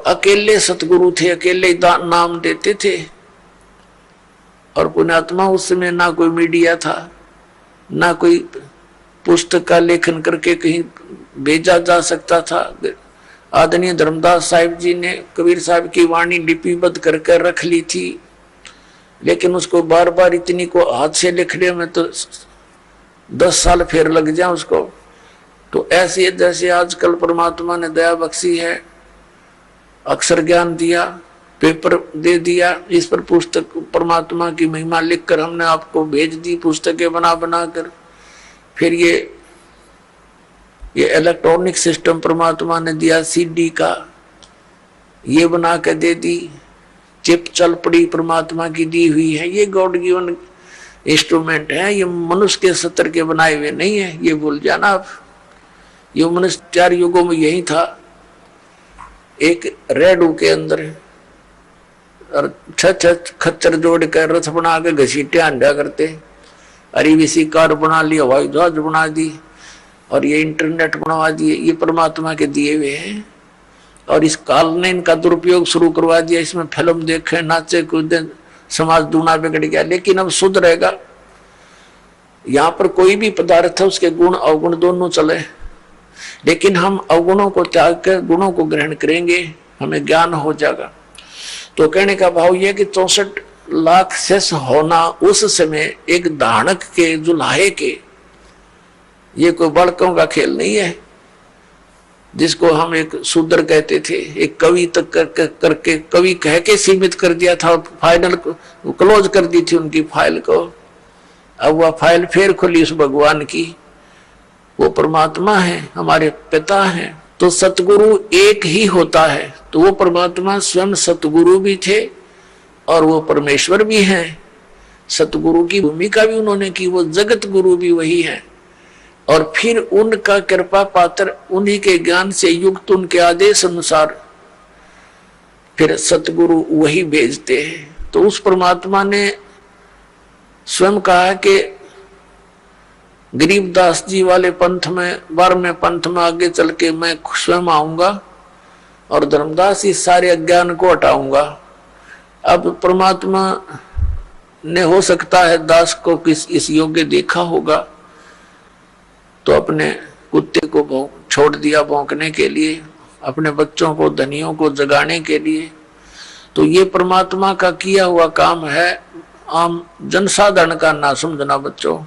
और अकेले सतगुरु थे, अकेले नाम देते थे। और पुण्यात्मा उस समय ना कोई मीडिया था, ना कोई पुस्तक का लेखन करके कहीं भेजा जा सकता था। आदरणीय धर्मदास साहिब जी ने कबीर साहब की वाणी लिपिबद्ध करके रख ली थी, लेकिन उसको बार बार इतनी को हाथ से लिखने में तो 10 साल फिर लग जाए उसको। तो ऐसे जैसे आजकल परमात्मा ने दया बख्शी है, अक्षर ज्ञान दिया, पेपर दे दिया, इस पर पुस्तक परमात्मा की महिमा लिखकर हमने आपको भेज दी, पुस्तकें बना बना कर। फिर ये इलेक्ट्रॉनिक सिस्टम परमात्मा ने दिया, सीडी का ये बना के दे दी, चिप चल पड़ी परमात्मा की दी हुई है। ये गॉड गिवन इंस्ट्रूमेंट है, ये मनुष्य के सत्र के बनाए हुए नहीं है, ये भूल जाना आप। ये मनुष्य 4 युगों में यही था, एक रेडू के अंदर और 6 खच्चर जोड़ कर रथ बना के घसीटे आंडा करते, अरीवीसी कार बना ली, हवाई जहाज बना दी, और ये इंटरनेट बनवा दिए। ये परमात्मा के दिए हुए हैं, और इस काल ने इनका दुरुपयोग शुरू करवा दिया। इसमें फिल्म देखे, नाचे कूदे, समाज दूना बिगड़ गया। लेकिन अब शुद्ध रहेगा। यहाँ पर कोई भी पदार्थ है उसके गुण अवगुण दोनों चले, लेकिन हम अवगुणों को त्याग कर गुणों को ग्रहण करेंगे, हमें ज्ञान हो जाएगा। तो कहने का भाव यह कि 64 लाख शेष होना उस समय एक धानक के, जुल्हे के, ये कोई बड़कों का खेल नहीं है, जिसको हम एक शूद्र कहते थे। एक कवि तक करके कवि कह के सीमित कर दिया था, फाइनल क्लोज कर दी थी उनकी फाइल को। अब वह फाइल फिर खुली उस भगवान की। वो परमात्मा है, हमारे पिता हैं। तो सतगुरु एक ही होता है, तो वो परमात्मा स्वयं सतगुरु भी थे और वो परमेश्वर भी हैं। सतगुरु की भूमिका भी उन्होंने की, वो जगत गुरु भी वही है। और फिर उनका कृपा पात्र, उन्हीं के ज्ञान से युक्त, उनके आदेश अनुसार फिर सतगुरु वही भेजते हैं। तो उस परमात्मा ने स्वयं कहा कि गरीबदास जी वाले पंथ में, 12वें पंथ में आगे चल के मैं स्वयं आऊंगा और धर्मदास इस सारे अज्ञान को हटाऊंगा। अब परमात्मा ने हो सकता है दास को किस इस योग्य देखा होगा, तो अपने कुत्ते को छोड़ दिया भौंकने के लिए, अपने बच्चों को, धनियों को जगाने के लिए। तो ये परमात्मा का किया हुआ काम है, आम जनसाधारण का ना समझना बच्चों,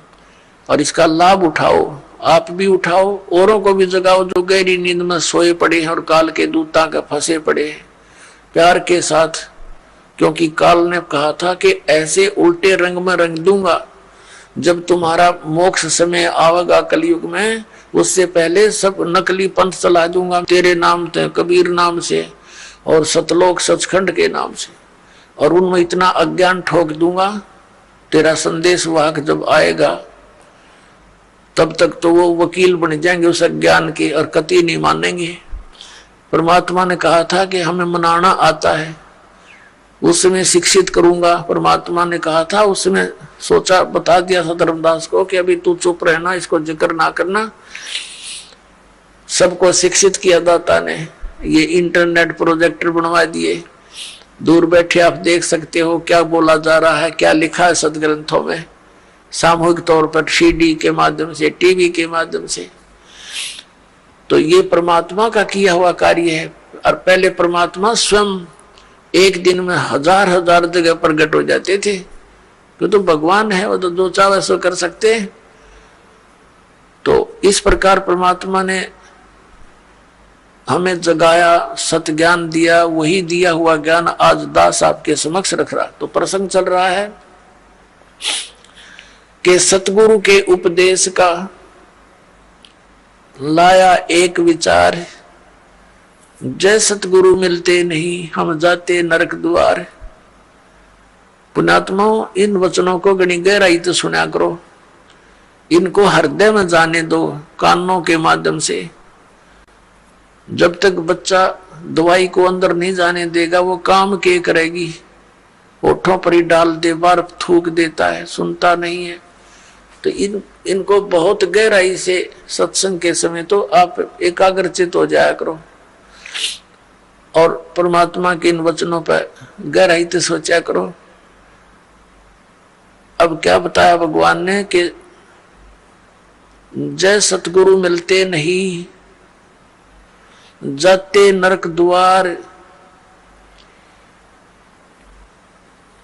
और इसका लाभ उठाओ, आप भी उठाओ, औरों को भी जगाओ जो गहरी नींद में सोए पड़े हैं और काल के दूता के फंसे पड़े हैं, प्यार के साथ। क्योंकि काल ने कहा था कि ऐसे उल्टे रंग में रंग दूंगा, जब तुम्हारा मोक्ष समय आवेगा कलयुग में, उससे पहले सब नकली पंथ चला दूंगा तेरे नाम से, कबीर नाम से और सतलोक सचखंड के नाम से, और उनमें इतना अज्ञान ठोक दूंगा। तेरा संदेश वाहक जब आएगा तब तक तो वो वकील बन जाएंगे उस अज्ञान के और कतई नहीं मानेंगे। परमात्मा ने कहा था कि हमें मनाना आता है, उसमें शिक्षित करूंगा। परमात्मा ने कहा था, उसमें सोचा, बता दिया था धर्मदास को कि अभी तू चुप रहना, इसको जिक्र ना करना। सबको शिक्षित किया दाता ने, ये इंटरनेट प्रोजेक्टर बनवा दिए, दूर बैठे आप देख सकते हो क्या बोला जा रहा है, क्या लिखा है सदग्रंथों में, सामूहिक तौर पर सीडी के माध्यम से, टीवी के माध्यम से। तो ये परमात्मा का किया हुआ कार्य है। और पहले परमात्मा स्वयं एक दिन में हजार हजार जगह प्रकट हो जाते थे, क्यों तो भगवान है, वो तो जो चाहे सो कर सकते हैं। तो इस प्रकार परमात्मा ने हमें जगाया, सत ज्ञान दिया, वही दिया हुआ ज्ञान आज दास आपके समक्ष रख रहा। तो प्रसंग चल रहा है कि सतगुरु के उपदेश का लाया एक विचार, जय सतगुरु मिलते नहीं हम जाते नरक द्वार। पुण्यात्माओं, इन वचनों को गणी गहराई तो सुना करो, इनको हृदय में जाने दो कानों के माध्यम से। जब तक बच्चा दवाई को अंदर नहीं जाने देगा वो काम के करेगी, होठों पर ही डाल दे, बार थूक देता है, सुनता नहीं है। तो इनको बहुत गहराई से सत्संग के समय तो आप एकाग्रचित हो जाया करो। और परमात्मा के इन वचनों पर गहराई से सोचा करो। अब क्या बताया भगवान ने कि जय सतगुरु मिलते नहीं, जाते नरक द्वार।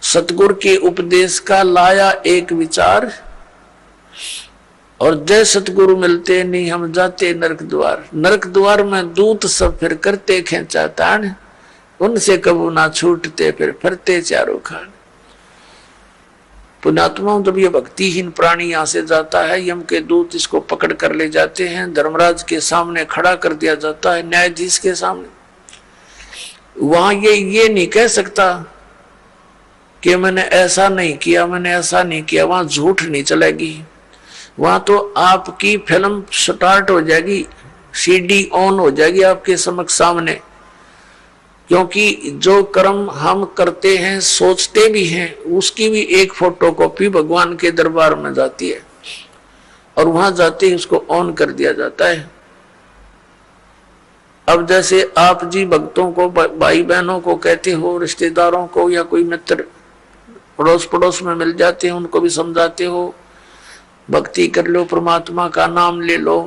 सतगुरु के उपदेश का लाया एक विचार, और जय सतगुरु मिलते नहीं, हम जाते नरक द्वार। नरक द्वार में दूत सब फिर करते खेचा तान, उनसे कबू ना छूटते फिर फिरते चारों खान। पुण्यात्माओं, जब ये भक्तिहीन प्राणी यहां से जाता है, यम के दूत इसको पकड़ कर ले जाते हैं, धर्मराज के सामने खड़ा कर दिया जाता है, न्यायाधीश के सामने। वहां ये नहीं कह सकता कि मैंने ऐसा नहीं किया, मैंने ऐसा नहीं किया। वहां झूठ नहीं चलेगी, वहां तो आपकी फिल्म स्टार्ट हो जाएगी, सीडी ऑन हो जाएगी आपके समक्ष सामने। क्योंकि जो कर्म हम करते हैं, सोचते भी हैं, उसकी भी एक फोटोकॉपी भगवान के दरबार में जाती है, और वहां जाते ही उसको ऑन कर दिया जाता है। अब जैसे आप जी भक्तों को, भाई बहनों को कहते हो, रिश्तेदारों को या कोई मित्र पड़ोस पड़ोस में मिल जाते हैं, उनको भी समझाते हो भक्ति कर लो, परमात्मा का नाम ले लो,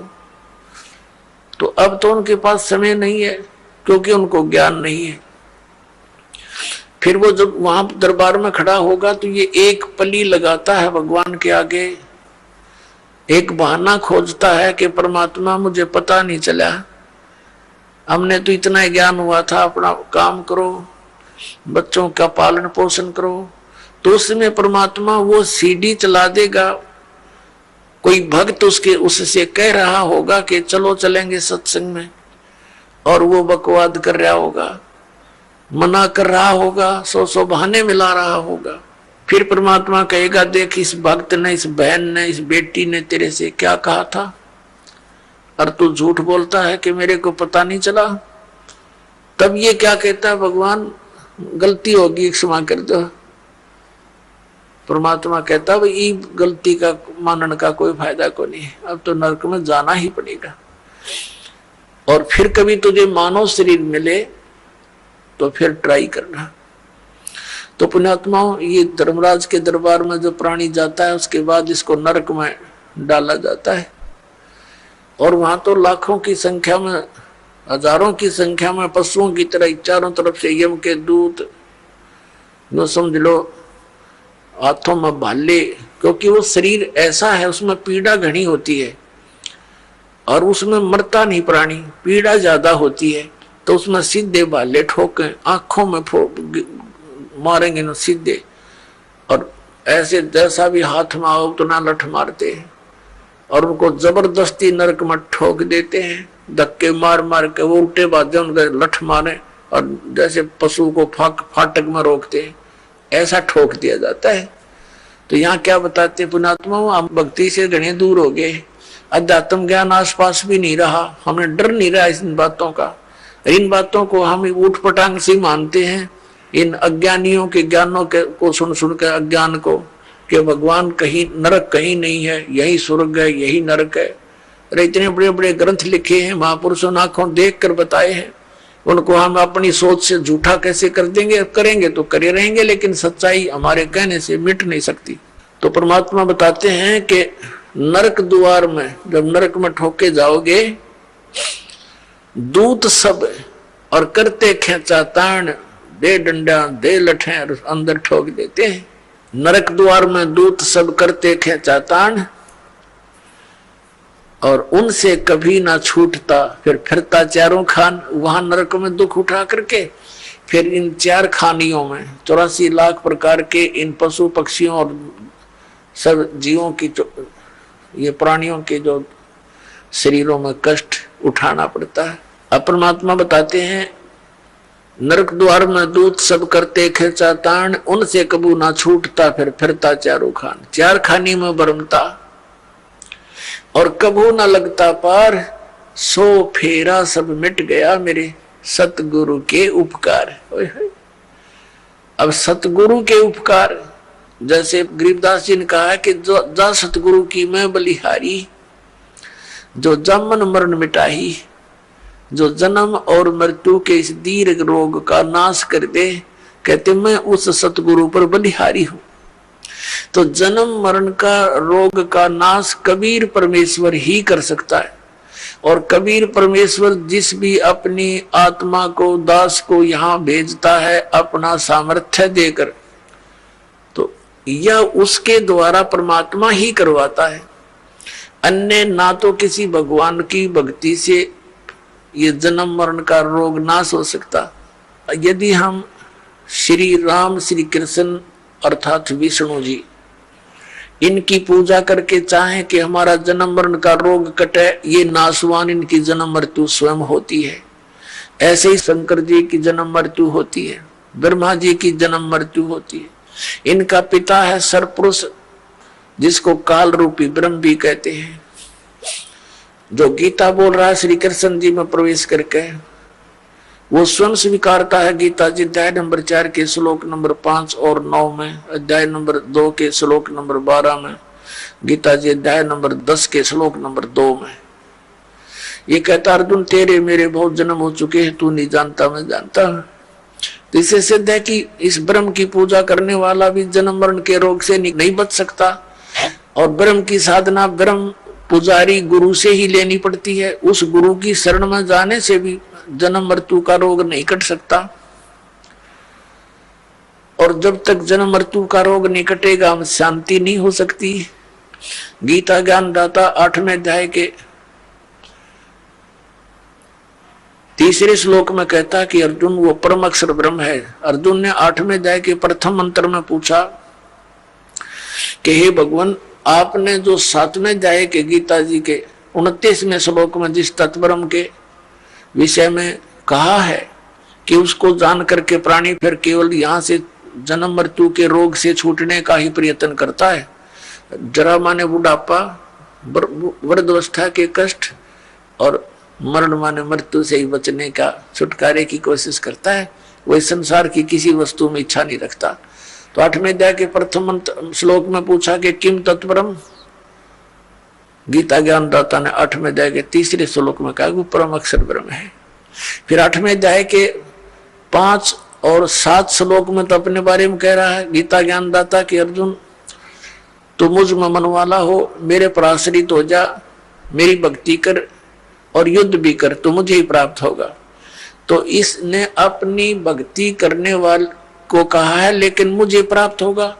तो अब तो उनके पास समय नहीं है, क्योंकि उनको ज्ञान नहीं है। फिर वो जब वहां दरबार में खड़ा होगा तो ये एक पली लगाता है भगवान के आगे, एक बहाना खोजता है कि परमात्मा मुझे पता नहीं चला, हमने तो इतना ज्ञान हुआ था, अपना काम करो, बच्चों का पालन पोषण करो। तो उसमें परमात्मा वो सीडी चला देगा, कोई भक्त उससे कह रहा होगा कि चलो चलेंगे सत्संग में, और वो बकवाद कर रहा होगा, मना कर रहा होगा, सौ बहाने मिला रहा होगा। फिर परमात्मा कहेगा, देख इस भक्त ने, इस बहन ने, इस बेटी ने तेरे से क्या कहा था, और तू झूठ बोलता है कि मेरे को पता नहीं चला। तब ये क्या कहता है भगवान, गलती होगी क्षमा कर दो। परमात्मा कहता भाई गलती का मानने का कोई फायदा को नहीं है, अब तो नरक में जाना ही पड़ेगा। और फिर कभी तुझे मानव शरीर मिले तो फिर ट्राई करना। तो पुण्यात्माओं, ये धर्मराज के दरबार में जो प्राणी जाता है, उसके बाद इसको नरक में डाला जाता है, और वहां तो लाखों की संख्या में, हजारों की संख्या में पशुओं की तरह चारों तरफ से यम के दूत, जो समझ लो हाथों में भाले, क्योंकि वो शरीर ऐसा है, उसमें पीड़ा घनी होती है, और उसमें मरता नहीं प्राणी, पीड़ा ज्यादा होती है, तो उसमें सीधे भाले ठोके, आंखों में मारेंगे ना सीधे, और ऐसे जैसा भी हाथ में आओ उतना लठ मारते हैं, और उनको जबरदस्ती नरक में ठोक देते हैं, धक्के मार मार के वो उल्टे बाजे उनके लठ मारे, और जैसे पशु को फाटक में रोकते हैं, ऐसा ठोक दिया जाता है। तो यहाँ क्या बताते पुण्यात्मा, हम भक्ति से घने दूर हो गए, अध्यात्म ज्ञान आसपास भी नहीं रहा, हमें डर नहीं रहा इन बातों का। इन बातों को हम ऊट पटांग से मानते हैं, इन अज्ञानियों के ज्ञानों के को सुन सुन के अज्ञान को, कि भगवान कहीं, नरक कहीं नहीं है, यही स्वर्ग है, यही नरक है। अरे इतने बड़े बड़े ग्रंथ लिखे हैं, महापुरुषों ने आंखों देख कर बताए हैं, उनको हम अपनी सोच से झूठा कैसे कर देंगे, करेंगे तो करे रहेंगे, लेकिन सच्चाई हमारे कहने से मिट नहीं सकती। तो परमात्मा बताते हैं कि नरक द्वार में, जब नरक में ठोके जाओगे, दूत सब और करते खेचा ताण, दे डंडा दे लठे अंदर ठोक देते हैं। नरक द्वार में दूत सब करते खेचा ताण, और उनसे कभी ना छूटता फिर फिरता चारों खान। वहां नरक में दुख उठा करके फिर इन चार खानियों में 84 लाख प्रकार के इन पशु पक्षियों और सब जीवों की, ये प्राणियों के जो शरीरों में कष्ट उठाना पड़ता है। अब परमात्मा बताते हैं, नरक द्वार में दूत सब करते खेचा ताण, उनसे कबू ना छूटता फिर फिरता चारों खान। चार खानी में भरमता और कबू न लगता पार, सो फेरा सब मिट गया मेरे सतगुरु के उपकार। अब सतगुरु के उपकार, जैसे गरीबदास जी ने कहा कि जो जा सतगुरु की मैं बलिहारी, जो जमन मरण मिटाही, जो जन्म और मृत्यु के इस दीर्घ रोग का नाश कर दे, कहते मैं उस सतगुरु पर बलिहारी हूं। तो जन्म मरण का रोग का नाश कबीर परमेश्वर ही कर सकता है। और कबीर परमेश्वर जिस भी अपनी आत्मा को, दास को यहां भेजता है अपना सामर्थ्य देकर, तो यह उसके द्वारा परमात्मा ही करवाता है। अन्य ना तो किसी भगवान की भक्ति से ये जन्म मरण का रोग नाश हो सकता। यदि हम श्री राम, श्री कृष्ण अर्थात विष्णु जी, इनकी पूजा करके चाहें कि हमारा जन्म मरण का रोग कटे, ये नाशवान इनकी जन्म मृत्यु स्वयं होती है। ऐसे ही शंकर जी की जन्म मृत्यु होती है, ब्रह्मा जी की जन्म मृत्यु होती है। इनका पिता है सरपुरुष, जिसको काल रूपी ब्रह्म भी कहते हैं। जो गीता बोल रहा है श्री कृष्ण जी में प्रवेश करके, वो स्वयं स्वीकारता है। गीता जी अध्याय नंबर 4 के श्लोक नंबर 5 और 9 में, अध्याय नंबर 2 के श्लोक नंबर 12 में, गीता जी अध्याय नंबर 10 के श्लोक नंबर 2 में ये कहता, अर्जुन तेरे मेरे बहुत जन्म हो चुके हैं, तू नहीं जानता मैं जानता हूं। तो इससे सिद्ध है कि इस ब्रह्म की पूजा करने वाला भी जन्म मरण के रोग से नहीं बच सकता। और ब्रह्म की साधना ब्रह्म पुजारी गुरु से ही लेनी पड़ती है। उस गुरु की शरण में जाने से भी जन्म मृत्यु का रोग नहीं कट सकता। और जब तक जन्म मृत्यु का रोग नहीं कटेगा, हम शांति नहीं हो सकती। गीता ज्ञान दाता 8वें अध्याय के 3 श्लोक में कहता कि अर्जुन वो परम अक्षर ब्रह्म है। अर्जुन ने 8वें अध्याय के प्रथम मंत्र में पूछा कि हे भगवान, आपने जो 7वें अध्याय के गीता जी के 29वें श्लोक में जिस तत्ब्रह्म के विषय में कहा है कि उसको जान करके प्राणी फिर केवल यहाँ से जन्म मृत्यु के रोग से छूटने का ही प्रयत्न करता है, जरा माने बुढ़ापा, वृद्धावस्था के कष्ट और मरण माने मृत्यु से ही बचने का, छुटकारे की कोशिश करता है, वह संसार की किसी वस्तु में इच्छा नहीं रखता। तो 8वें अध्याय के प्रथम श्लोक में पूछा कि किम तत्परम, गीता ज्ञान दाता ने 8वें अध्याय के 3 श्लोक में कहा वो परम अक्षर ब्रह्म है। फिर 8वें अध्याय के 5 और 7 श्लोक में तो अपने बारे में कह रहा है गीता ज्ञान दाता कि अर्जुन तू मुझ में मन वाला हो, मेरे पर आश्रित हो जा, मेरी भक्ति कर और युद्ध भी कर तो मुझे ही प्राप्त होगा। तो इसने अपनी भक्ति करने वाले को कहा है, लेकिन मुझे प्राप्त होगा,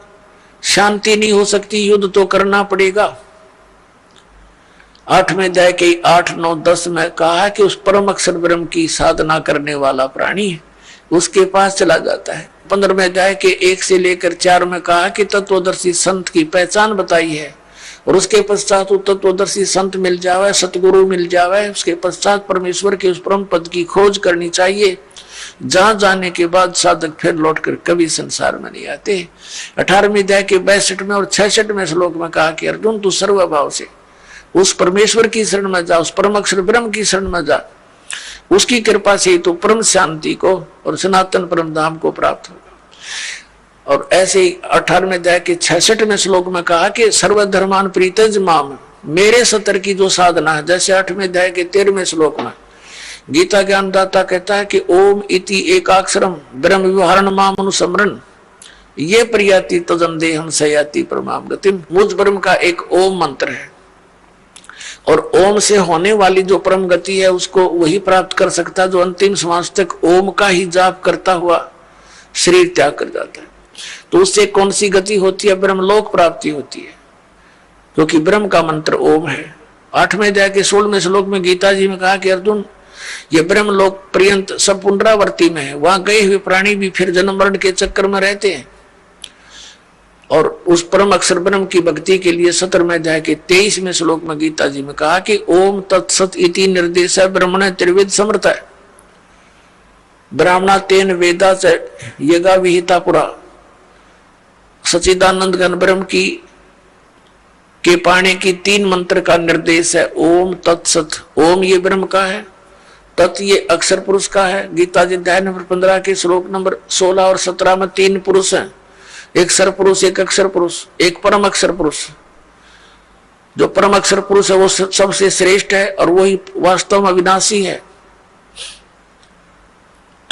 शांति नहीं हो सकती, युद्ध तो करना पड़ेगा। 8वें अध्याय के 8, 9, 10 में कहा है कि उस परम अक्षर ब्रह्म की साधना करने वाला प्राणी उसके पास चला जाता है। 15वें अध्याय के 1 से लेकर 4 में कहा कि तत्वदर्शी संत की पहचान बताई है। और उसके पश्चात तत्वदर्शी संत मिल जावे, सतगुरु मिल जावे, उसके पश्चात परमेश्वर के उस परम पद की खोज करनी चाहिए, जहां जाने के बाद साधक फिर लौटकर कभी संसार में नहीं आते। 18वें अध्याय के 62 में और 66वें श्लोक में कहा कि अर्जुन तू सर्वभाव से उस परमेश्वर की शरण में जा, उस परम अक्षर ब्रह्म की शरण में जा, उसकी कृपा से तो परम शांति को और सनातन परम धाम को प्राप्त होगा। और ऐसे ही 18वें अध्याय के 66वें श्लोक में कहा कि सर्वधर्मान प्रीतज माम, मेरे सतर की जो साधना है, जैसे 8वें अध्याय के 13वें श्लोक में गीता ज्ञान दाता कहता है कि ओम इति एकाक्षरम ब्रह्म व्यवहारण माम अनुस्मरण ये प्रियाति तजन देहम सयाति परमाम गतिम। मुझ ब्रह्म का एक ओम मंत्र है और ओम से होने वाली जो परम गति है उसको वही प्राप्त कर सकता जो अंतिम श्वास तक ओम का ही जाप करता हुआ शरीर त्याग कर जाता है। तो उससे कौन सी गति होती है? ब्रह्मलोक प्राप्ति होती है, क्योंकि ब्रह्म का मंत्र ओम है। 8वें अध्याय के 16वें श्लोक में गीता जी में कहा कि अर्जुन ये ब्रह्मलोक पर्यंत सब पुनरावर्ती में है, वहां गए हुए प्राणी भी फिर जन्म मरण के चक्कर में रहते हैं। और उस परम अक्षर ब्रह्म की भक्ति के लिए 17वें अध्याय के 23वें श्लोक में गीता जी में कहा कि ओम तत्सत इति निर्देश ब्रह्मण त्रिविध समर्थ है, ब्राह्मणा तेन वेदा से यगा विहिता पुरा। सच्चिदानंद घन ब्रह्म की के पाने की 3 मंत्र का निर्देश है। ओम तत्सत, ओम ये ब्रह्म का है, तत् ये अक्षर पुरुष का है। गीता जी अध्याय नंबर 15 के श्लोक नंबर 16 और 17 में 3 पुरुष हैं, एक सर पुरुष, एक अक्षर पुरुष, एक परम अक्षर पुरुष। जो परम अक्षर पुरुष है वो सबसे श्रेष्ठ है और वही वास्तव में अविनाशी है।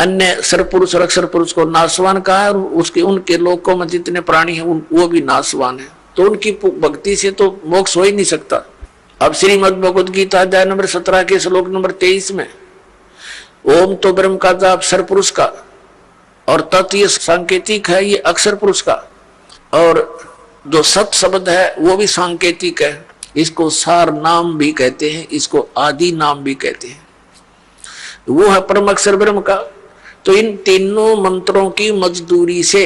अन्य सरपुरुष और अक्षर पुरुष को नाशवान कहा है, और उसके उनके लोकों में जितने प्राणी हैं वो भी नाशवान है। तो उनकी भक्ति से तो मोक्ष हो ही नहीं सकता। अब श्रीमद् भगवद गीता अध्याय नंबर 17 के श्लोक नंबर 23 में ओम तो ब्रह्म का जाप सरपुरुष का, और तत् ये सांकेतिक है, ये अक्षर पुरुष का, और जो सत शब्द है वो भी सांकेतिक है। इसको सार नाम भी कहते हैं, इसको आदि नाम भी कहते हैं, वो है परम अक्षर ब्रह्म का। तो इन तीनों मंत्रों की मजदूरी से,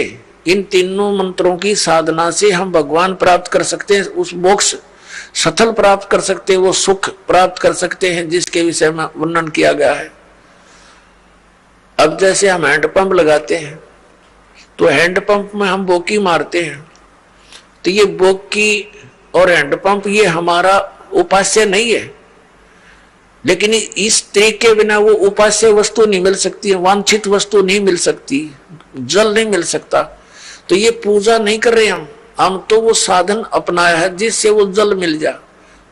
इन तीनों मंत्रों की साधना से हम भगवान प्राप्त कर सकते हैं, उस मोक्ष सफल प्राप्त कर सकते हैं, वो सुख प्राप्त कर सकते हैं जिसके विषय में वर्णन किया गया है। अब जैसे हम हैंडपंप लगाते हैं तो हैंडपंप में हम बोकी मारते हैं, तो ये बोकी और हैंडपंप ये हमारा उपास्य नहीं है, लेकिन इस तरीके बिना वो उपास्य वस्तु नहीं मिल सकती है, वांछित वस्तु नहीं मिल सकती, जल नहीं मिल सकता। तो ये पूजा नहीं कर रहे हम तो वो साधन अपनाया है जिससे वो जल मिल जाए।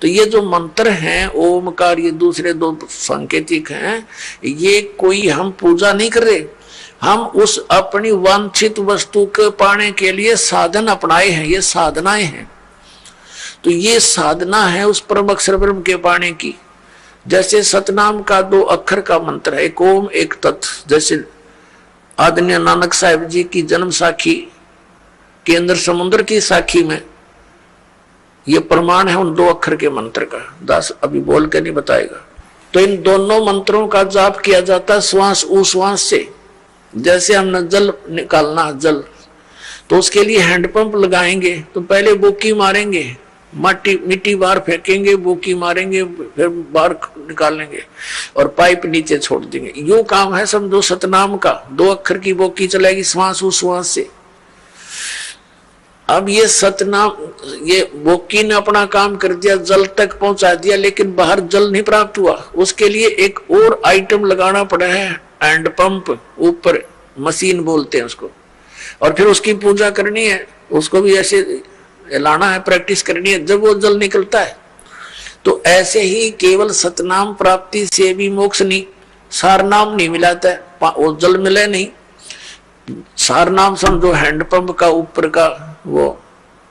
तो ये जो मंत्र हैं ओमकार, ये दूसरे दो सांकेतिक हैं, ये कोई हम पूजा नहीं कर रहे, हम उस अपनी वांछित वस्तु के पाने के लिए साधन अपनाए हैं, ये साधनाएं हैं। तो ये साधना है उस परम अक्षर ब्रह्म के पाने की। जैसे सतनाम का 2 अक्षर का मंत्र है, एक ओम एक तत्। जैसे आदरणीय नानक साहिब जी की जन्म साखी के अंदर समुद्र की साखी में ये प्रमाण है उन 2 अक्षर के मंत्र का। दास अभी बोल के नहीं बताएगा। तो इन दोनों मंत्रों का जाप किया जाता है श्वास उश्वास से। जैसे हमने जल निकालना, जल, तो उसके लिए हैंडपंप लगाएंगे, तो पहले बोकी मारेंगे, मिट्टी बाहर फेंकेंगे, बोकी मारेंगे, फिर बाहर निकालेंगे और पाइप नीचे छोड़ देंगे। यो काम है समझो सतनाम का। 2 अक्षर की बोकी चलेगी श्वास उश्वास से। अब ये सतनाम, ये बोकी ने अपना काम कर दिया, जल तक पहुंचा दिया, लेकिन बाहर जल नहीं प्राप्त हुआ। उसके लिए एक और आइटम लगाना पड़ा है, हैंड पंप, ऊपर मशीन बोलते हैं उसको, और फिर उसकी पूजा करनी है, उसको भी ऐसे लाना है, प्रैक्टिस करनी है, जब वो जल निकलता है। तो ऐसे ही केवल सतनाम प्राप्ति से भी मोक्ष नहीं, सार नाम नहीं मिलाता है, वो जल मिले नहीं। सार नाम समझो हैंडपंप का ऊपर का वो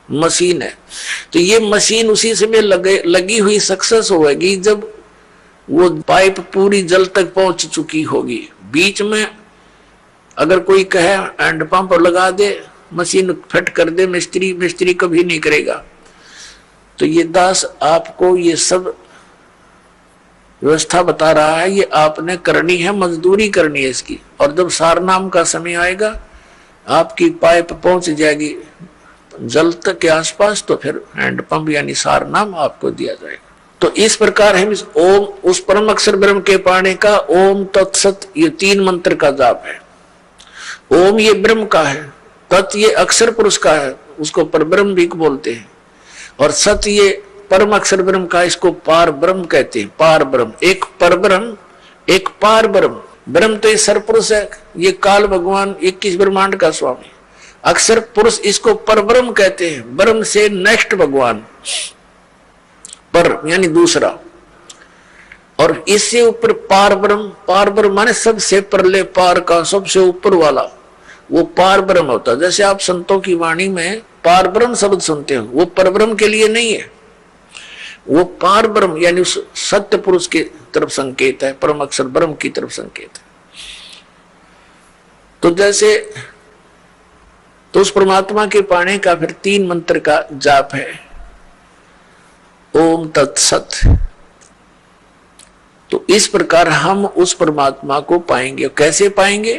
मशीन है। तो ये मशीन उसी समय लगी हुई सक्सेस होगी जब वो पाइप पूरी जल तक पहुंच चुकी होगी। बीच में अगर कोई कहे हैंडपंप लगा दे, मशीन फिट कर दे, मिस्त्री कभी नहीं करेगा। तो ये दास आपको ये सब व्यवस्था बता रहा है, ये आपने करनी है, मजदूरी करनी है इसकी। और जब सारनाम का समय आएगा, आपकी पाइप पहुंच जाएगी जल तक के आसपास, तो फिर हैंडपंप यानी सारनाम आपको दिया जाएगा। तो इस प्रकार हम इस ओम, उस परम अक्षर ब्रह्म के पाने का ओम तत्सत, ये 3 मंत्र का जाप है। ओम ये ब्रह्म का है, तत् ये अक्षर पुरुष का है, उसको परब्रह्म भी बोलते हैं, और सत ये परम अक्षर ब्रह्म का, इसको पार ब्रह्म कहते हैं। पार ब्रह्म, एक परब्रह्म एक पार ब्रह्म। ब्रह्म तो ये सरपुरुष है, ये काल भगवान 21 ब्रह्मांड का स्वामी। अक्षर पुरुष इसको परब्रह्म कहते हैं, ब्रह्म से नेक्स्ट भगवान, पर यानी दूसरा। और इससे ऊपर पार ब्रह्म, पार ब्रह्म माने सबसे परले पार का, सबसे ऊपर वाला, वो पार ब्रह्म होता है। जैसे आप संतों की वाणी में पार ब्रह्म शब्द सुनते हो, वो परब्रह्म के लिए नहीं है, वो पार ब्रह्म यानी उस सत्य पुरुष की तरफ संकेत है, परम अक्षर ब्रह्म की तरफ संकेत है। तो जैसे तो उस परमात्मा के पाने का फिर 3 मंत्र का जाप है, ओम तत्सत। तो इस प्रकार हम उस परमात्मा को पाएंगे। कैसे पाएंगे?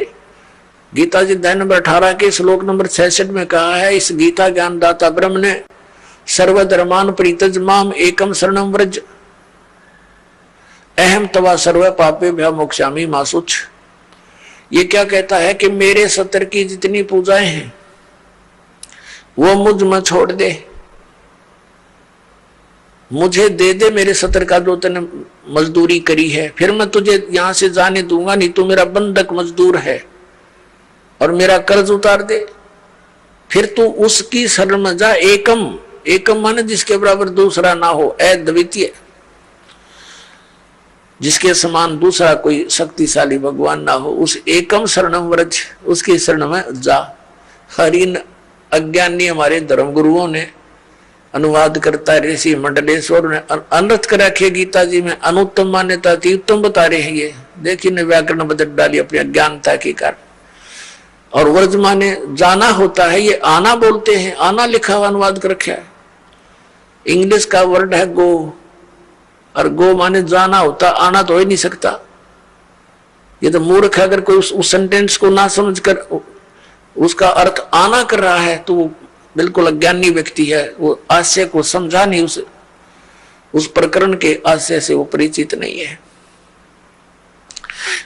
गीता जी अध्याय नंबर 18 के श्लोक नंबर 66 में कहा है, इस गीता ज्ञानदाता ब्रह्म ने सर्वधर्मान परित्यज माम एकम शरणम व्रज अहम तवा सर्व पापे भ्य मोक्षामि मा शुच। ये क्या कहता है कि मेरे सत्तर की जितनी पूजाएं हैं वो मुझ में छोड़ दे, मुझे दे दे मेरे सत्तर का जो तूने मजदूरी करी है, फिर मैं तुझे यहां से जाने दूंगा नहीं, तू मेरा बंधक मजदूर है, और मेरा कर्ज उतार दे। फिर तू उसकी शरण में जा। एकम, एकम माने जिसके बराबर दूसरा ना हो, अद्वितीय। जिसके समान दूसरा कोई शक्तिशाली भगवान ना हो, उस एकम शरणम व्रज, उसकी शरण में जा। हरिन अज्ञानी हमारे धर्म गुरुओं ने अनुवाद करता है, ऋषि मंडलेश्वर ने अनर्थ कर रखे गीता जी में, अनुत्तम मान्यता थी उत्तम बता रहे हैं। ये देखिए ने व्याकरण बदल डाली अपनी अज्ञानता के कारण। और व्रज माने जाना होता है, ये आना बोलते हैं, आना लिखा हुआ अनुवाद कर रखा है। इंग्लिश का वर्ड है गो, और गो माने जाना होता, आना तो हो ही नहीं सकता। ये तो मूर्ख है, अगर कोई उस सेंटेंस को ना समझकर उसका अर्थ आना कर रहा है तो वो बिल्कुल अज्ञानी व्यक्ति है, वो आशय को समझा नहीं, उस प्रकरण के आशय से वो परिचित नहीं है।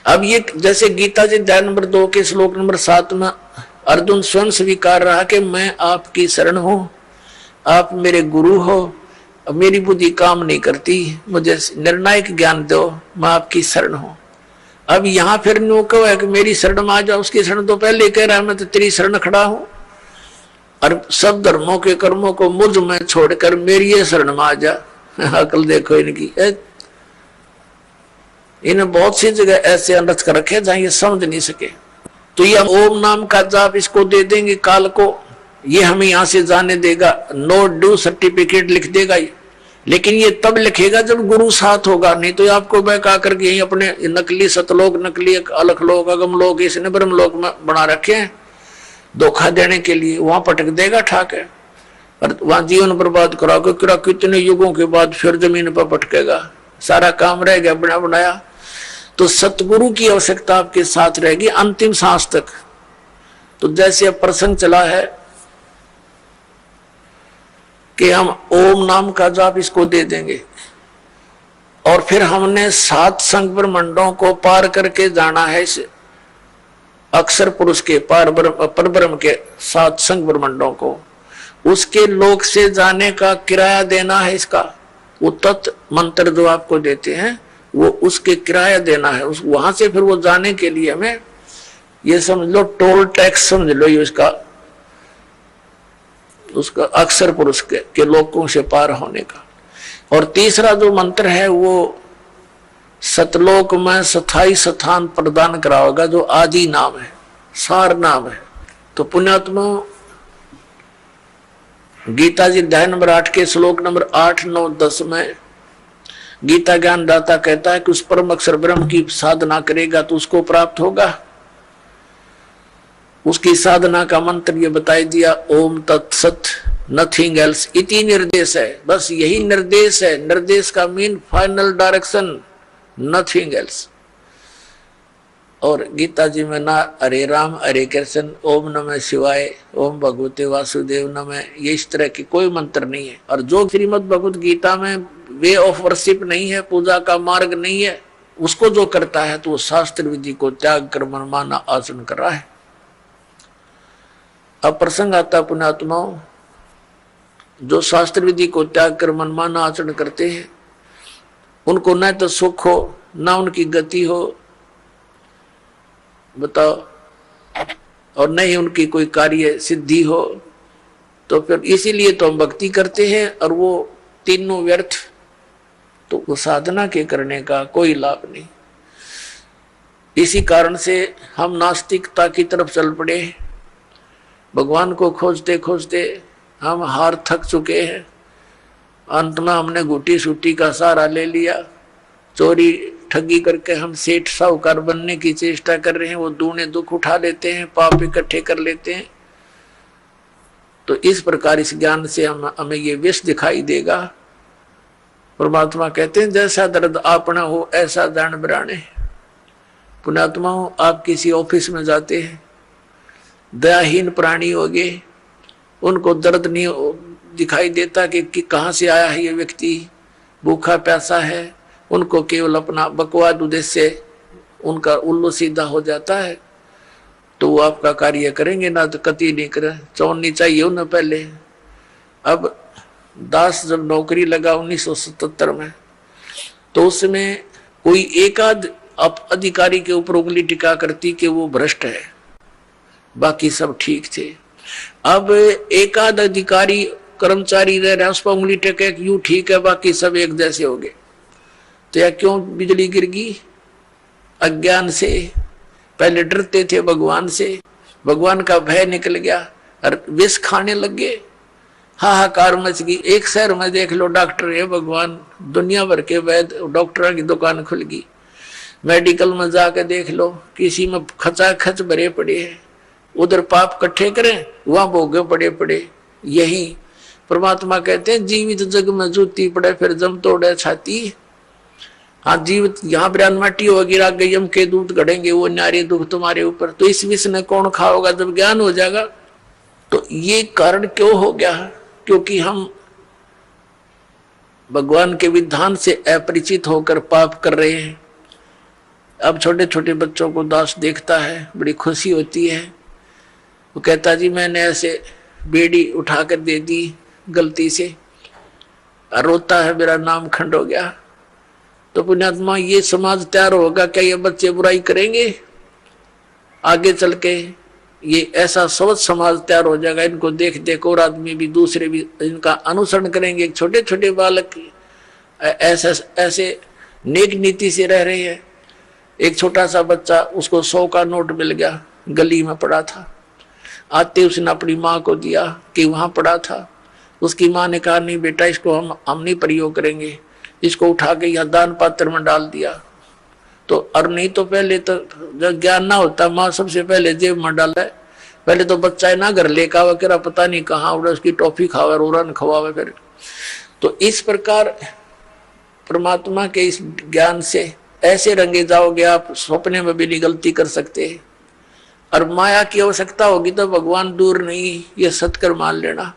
अब ये जैसे गीता जी अध्याय नंबर 2 के श्लोक नंबर 7 में अर्जुन स्वयं स्वीकार रहा कि मैं आपकी शरण हूं, आप मेरे गुरु हो, मेरी बुद्धि काम नहीं करती, मुझे निर्णायक ज्ञान दो, मैं आपकी शरण हूं। अब यहां फिर नो कहो है कि मेरी शरण में आ जाओ, उसकी शरण तो पहले कह रहा है मैं तो तेरी शरण खड़ा हूं, और सब धर्मों के कर्मों को मुझ में छोड़कर मेरी ये शरण में आ जा। अकल देखो इनकी, इन्हें बहुत सी जगह ऐसे अनर्थ कर रखे जहां ये समझ नहीं सके। तो ये ओम नाम का जाप इसको दे देंगे काल को, ये हमें यहां से जाने देगा, नो ड्यू सर्टिफिकेट लिख देगा ये। लेकिन ये तब लिखेगा जब गुरु साथ होगा, नहीं तो आपको बहका करके यही अपने नकली सतलोक, नकली अलख लोक, अगम लोक, इसने ब्रह्म लोक में बना रखे हैं धोखा देने के लिए, वहां पटक देगा ठाक है, और वहां जीवन बर्बाद करा कितने युगों के बाद फिर जमीन पर पटकेगा, सारा काम रह गया बना बनाया। तो सतगुरु की आवश्यकता आपके साथ रहेगी अंतिम सांस तक। तो जैसे अब प्रसंग चला है कि हम ओम नाम का जाप इसको दे देंगे, और फिर हमने 7 संग ब्रह्मंडों को पार करके जाना है इस अक्षर पुरुष के परब्रह्म के 7 संग ब्रह्मंडों को, उसके लोक से जाने का किराया देना है इसका। वो तत् मंत्र जो आपको देते हैं वो उसके किराया देना है, उस वहां से फिर वो जाने के लिए हमें ये समझ लो टोल टैक्स समझ लो, ये उसका अक्षर पुरुष के लोकों से पार होने का। और तीसरा जो मंत्र है वो सतलोक में स्थायी स्थान प्रदान कराओगा, जो आदि नाम है, सार नाम है। तो पुण्यात्मा गीता जी अध्याय नंबर 8 के श्लोक नंबर 8, 9, 10 में गीता ज्ञान दाता कहता है कि उस परम अक्षर ब्रह्म की साधना करेगा तो उसको प्राप्त होगा। उसकी साधना का मंत्र ये बताई दिया, ओम तत्सत नथिंग एल्स इति निर्देश है, बस यही निर्देश है। निर्देश का mean final direction, nothing else. और गीता जी में ना हरे राम हरे कृष्ण, ओम नमः शिवाय, ओम भगवते वासुदेव नमः, ये इस तरह की कोई मंत्र नहीं है। और जो श्रीमद् भगवत गीता में वे ऑफ वर्शिप नहीं है, पूजा का मार्ग नहीं है, उसको जो करता है तो वो शास्त्र विधि को त्याग कर मनमाना आचरण कर रहा है। अब प्रसंग आता पुण्यात्माओं, जो शास्त्र विधि को त्याग कर मनमाना आचरण करते हैं उनको न तो सुख हो न उनकी गति हो, बताओ, और न ही उनकी कोई कार्य सिद्धि हो। तो फिर इसीलिए तो हम भक्ति करते हैं और वो तीनों व्यर्थ, तो वो साधना के करने का कोई लाभ नहीं। इसी कारण से हम नास्तिकता की तरफ चल पड़े, भगवान को खोजते खोजते हम हार थक चुके हैं। अंत में हमने घुटी सूटी का सहारा ले लिया, चोरी ठगी करके हम सेठ साहूकार बनने की चेष्टा कर रहे हैं, वो दूने दुख उठा लेते हैं, पाप इकट्ठे कर लेते हैं। तो इस प्रकार इस ज्ञान से हमें ये विष दिखाई देगा। परमात्मा कहते हैं जैसा दर्द आपना हो ऐसा दान बराने। पुण्यात्मा हो, आप किसी ऑफिस में जाते हैं, दयाहीन प्राणी हो गए, उनको दर्द नहीं दिखाई देता कि कहाँ से आया है ये व्यक्ति, भूखा प्यासा है, उनको केवल अपना बकवाद उद्देश्य उनका उल्लू सीधा हो जाता है, तो वो आपका कार्य करेंगे ना, तो कति नहीं करें, चौड़नी चाहिए उन्हें पहले। अब दास जब नौकरी लगा 1977 में, तो उसमें कोई एकाध अधिकारी के ऊपर उंगली टिका करती कि वो भ्रष्ट है, बाकी सब ठीक थे। अब एकाध अधिकारी कर्मचारी रह रहा, उस पर उंगली टेके यूं ठीक है, बाकी सब एक जैसे हो गए। तो या क्यों बिजली गिर गई? अज्ञान से। पहले डरते थे भगवान से, भगवान का भय निकल गया और विष खाने लग गए, हाहाकार मच गई। एक शहर में देख लो डॉक्टर है भगवान, दुनिया भर के वैद्य डॉक्टरों की दुकान खुल गई। मेडिकल में जाकर देख लो, किसी में खचाखच भरे पड़े हैं, उधर पाप इकट्ठे करें वहां भोगे पड़े पड़े। यही परमात्मा कहते हैं जीवित जग में जूती पड़े फिर जम तोड़े छाती। हाँ जीवित यहाँ ब्रान माटी होगी, राग गयम के दूध गढ़ेंगे वो न्यारे दुख तुम्हारे ऊपर। तो इस विष ने कौन खाओगा जब ज्ञान हो जाएगा? तो ये कारण क्यों हो गया? क्योंकि हम भगवान के विधान से अपरिचित होकर पाप कर रहे हैं। अब छोटे छोटे बच्चों को दास देखता है, बड़ी खुशी होती है। वो कहता जी मैंने ऐसे बेड़ी उठाकर दे दी गलती से, रोता है मेरा नाम खंड हो गया। तो पुण्यात्मा ये समाज तैयार होगा क्या? ये बच्चे बुराई करेंगे आगे चल के? ये ऐसा सोच समाज तैयार हो जाएगा, इनको देख देख और आदमी भी दूसरे भी इनका अनुसरण करेंगे। छोटे छोटे बालक ऐसे नेक नीति से रह रहे हैं। एक छोटा सा बच्चा, उसको 100 का नोट मिल गया, गली में पड़ा था, आते उसने अपनी माँ को दिया कि वहां पड़ा था। उसकी माँ ने कहा नहीं बेटा इसको हम नहीं प्रयोग करेंगे, इसको उठा के यहाँ दान पात्र में डाल दिया। तो और नहीं तो पहले तो जब ज्ञान ना होता माँ सबसे पहले जेब में डाला है। पहले तो बच्चा ना घर लेकर आवा करा पता नहीं कहाँ उड़ा, उसकी टॉफी खावे रोरन खवावे फिर। तो इस प्रकार परमात्मा के इस ज्ञान से ऐसे रंगे जाओगे आप, सपने में भी नहीं गलती कर सकते। और माया की आवश्यकता होगी तो भगवान दूर नहीं, ये सत्कर मान लेना।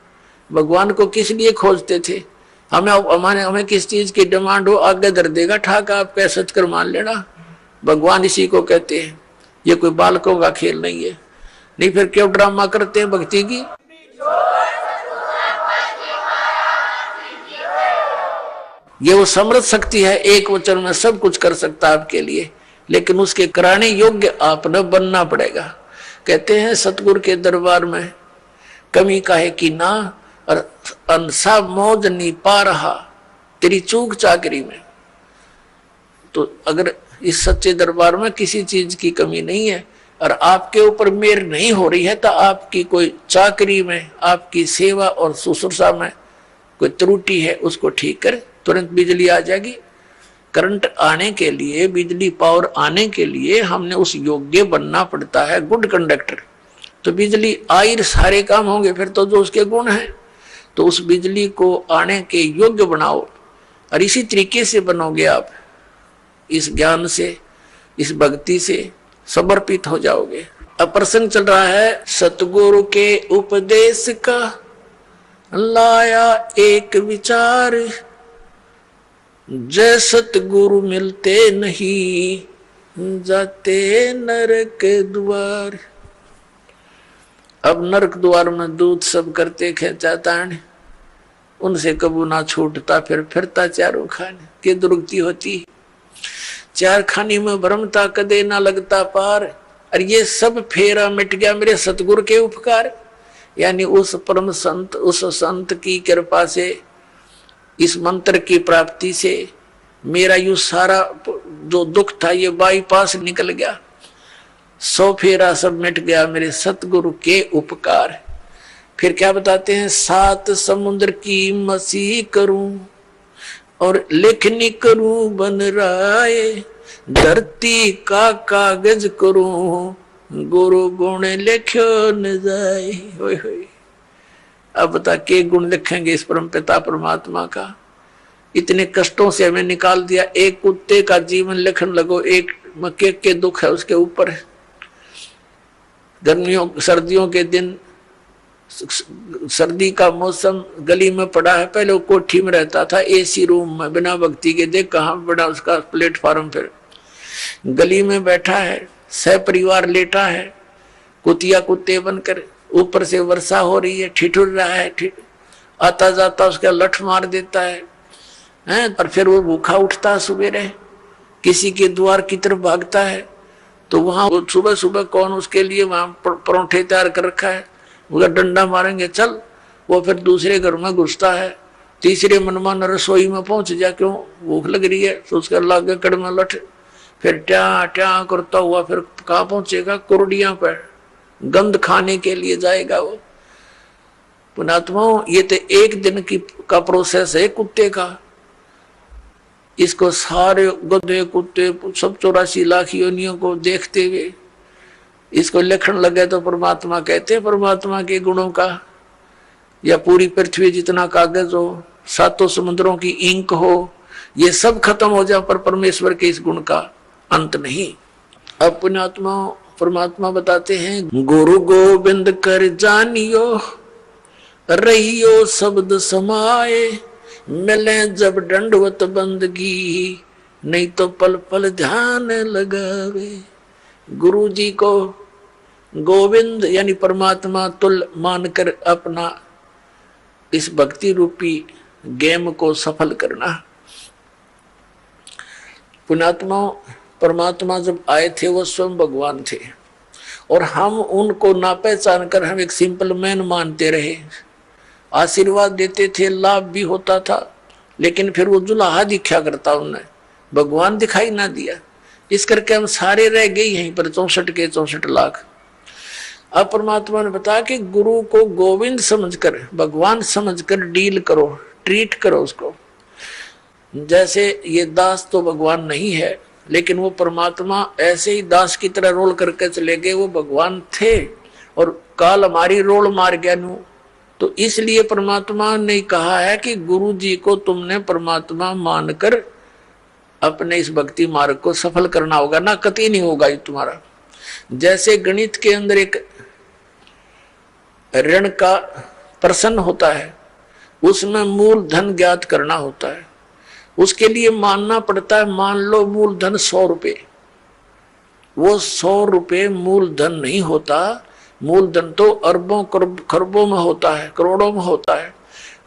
भगवान को किस लिए खोजते थे? हमें किस चीज की डिमांड हो आगे धर देगा ठाक, आप कैसे सत्कर मान लेना। भगवान इसी को कहते हैं। ये कोई बालकों का खेल नहीं है। नहीं फिर क्यों ड्रामा करते हैं भक्ति की? ये वो समृद्ध शक्ति है, एक वचन में सब कुछ कर सकता है आपके लिए, लेकिन उसके कराने योग्य आपने बनना पड़ेगा। कहते हैं सतगुरु के दरबार में कमी काहे की ना, और अनसा मौज नहीं पा रहा तेरी चूक चाकरी में। तो अगर इस सच्चे दरबार में किसी चीज की कमी नहीं है और आपके ऊपर मेहर नहीं हो रही है, तो आपकी कोई चाकरी में, आपकी सेवा और शुश्रूषा में कोई त्रुटि है, उसको ठीक कर, तुरंत बिजली आ जाएगी। करंट आने के लिए, बिजली पावर आने के लिए हमने उस योग्य बनना पड़ता है, गुड कंडक्टर। तो बिजली आई सारे काम होंगे फिर तो जो उसके गुण हैं। तो उस बिजली को आने के योग्य बनाओ, और इसी तरीके से बनोगे आप, इस ज्ञान से, इस भक्ति से समर्पित हो जाओगे। अब प्रसंग चल रहा है सतगुरु के उपदेश का, लाया एक विचार, जय सतगुरु मिलते नहीं जाते नरक द्वार। अब नरक द्वार में दूध सब करते खेचाता, उनसे कबू ना छूटता, फिर फिरता चारों खाने के दुर्गति होती। चार खानी में भ्रमता कदे ना लगता पार। और ये सब फेरा मिट गया मेरे सतगुरु के उपकार, यानी उस परम संत, उस संत की कृपा से, इस मंत्र की प्राप्ति से मेरा यू सारा जो दुख था ये बाईपास निकल गया। 100 फेरा सब मिट गया मेरे सतगुरु के उपकार। फिर क्या बताते हैं, 7 समुद्र की मसीह करूं और लेखनी करूं बन राय, धरती का कागज करूं गुरु गुण लिखो न जाए। होय होय। अब बता के गुण लिखेंगे इस परम पिता परमात्मा का? इतने कष्टों से हमें निकाल दिया। एक कुत्ते का जीवन लिखने लगो, एक मक्के के दुख है उसके ऊपर। गर्मियों सर्दियों के दिन, सर्दी का मौसम, गली में पड़ा है, पहले वो कोठी में रहता था एसी रूम में बिना भक्ति के, देख कहाँ बड़ा उसका प्लेटफार्म, फिर गली में बैठा है, सह परिवार लेटा है, कुतिया कुत्ते बनकर, ऊपर से वर्षा हो रही है, ठिठुर रहा है, आता जाता उसका लठ मार देता है, और फिर वो भूखा उठता सुबह किसी के द्वार की तरफ भागता है, तो वहां सुबह सुबह कौन उसके लिए वहां परोठे तैयार कर रखा है, उसका डंडा मारेंगे चल। वो फिर दूसरे घर में घुसता है तीसरे मनमान रसोई में पहुंच जा, क्यों भूख लग रही है, तो उसका लागे कड़मा लठ, फिर ट्या ट्या करता हुआ फिर कहाँ पहुंचेगा, कुर्डियां पर गंध खाने के लिए जाएगा वो। पुणात्माओं, ये तो एक दिन की का प्रोसेस है कुत्ते का। इसको सारे गधे कुत्ते सब 84 लाख योनियों को देखते हुए इसको लिखण लगे तो परमात्मा कहते हैं परमात्मा के गुणों का, या पूरी पृथ्वी जितना कागज हो, सातों समुद्रों की इंक हो, ये सब खत्म हो जाए पर परमेश्वर के इस गुण का अंत नहीं। अब पुण्यात्मा परमात्मा बताते हैं, गुरु गोविंद कर जानियो रहियो शब्द समाए, मिले जब दंडवत बंदगी नहीं तो पल पल ध्यान लगावे। गुरु जी को गोविंद यानी परमात्मा तुल मानकर अपना इस भक्ति रूपी गेम को सफल करना। पुण्यात्मा परमात्मा जब आए थे वो स्वयं भगवान थे, और हम उनको ना पहचान कर हम एक सिंपल मैन मानते रहे। आशीर्वाद देते थे, लाभ भी होता था, लेकिन फिर वो जुलाहा दिखा करता, उन्हें भगवान दिखाई ना दिया। इस करके हम सारे रह गए यहीं पर 64 के 64 लाख। अब परमात्मा ने बताया कि गुरु को गोविंद समझकर, भगवान समझकर डील करो, ट्रीट करो उसको। जैसे ये दास तो भगवान नहीं है, लेकिन वो परमात्मा ऐसे ही दास की तरह रोल करके चले गए, वो भगवान थे और काल हमारी रोल मार गया नू। तो इसलिए परमात्मा ने कहा है कि गुरु जी को तुमने परमात्मा मानकर अपने इस भक्ति मार्ग को सफल करना होगा, ना कतई नहीं होगा ये तुम्हारा। जैसे गणित के अंदर एक ऋण का प्रश्न होता है, उसमें मूल धन ज्ञात करना होता है, उसके लिए मानना पड़ता है, मान लो मूल धन 100 रुपये। वो 100 रुपये मूल धन नहीं होता, मूल धन तो अरबों खरबों में होता है, करोड़ों में होता है।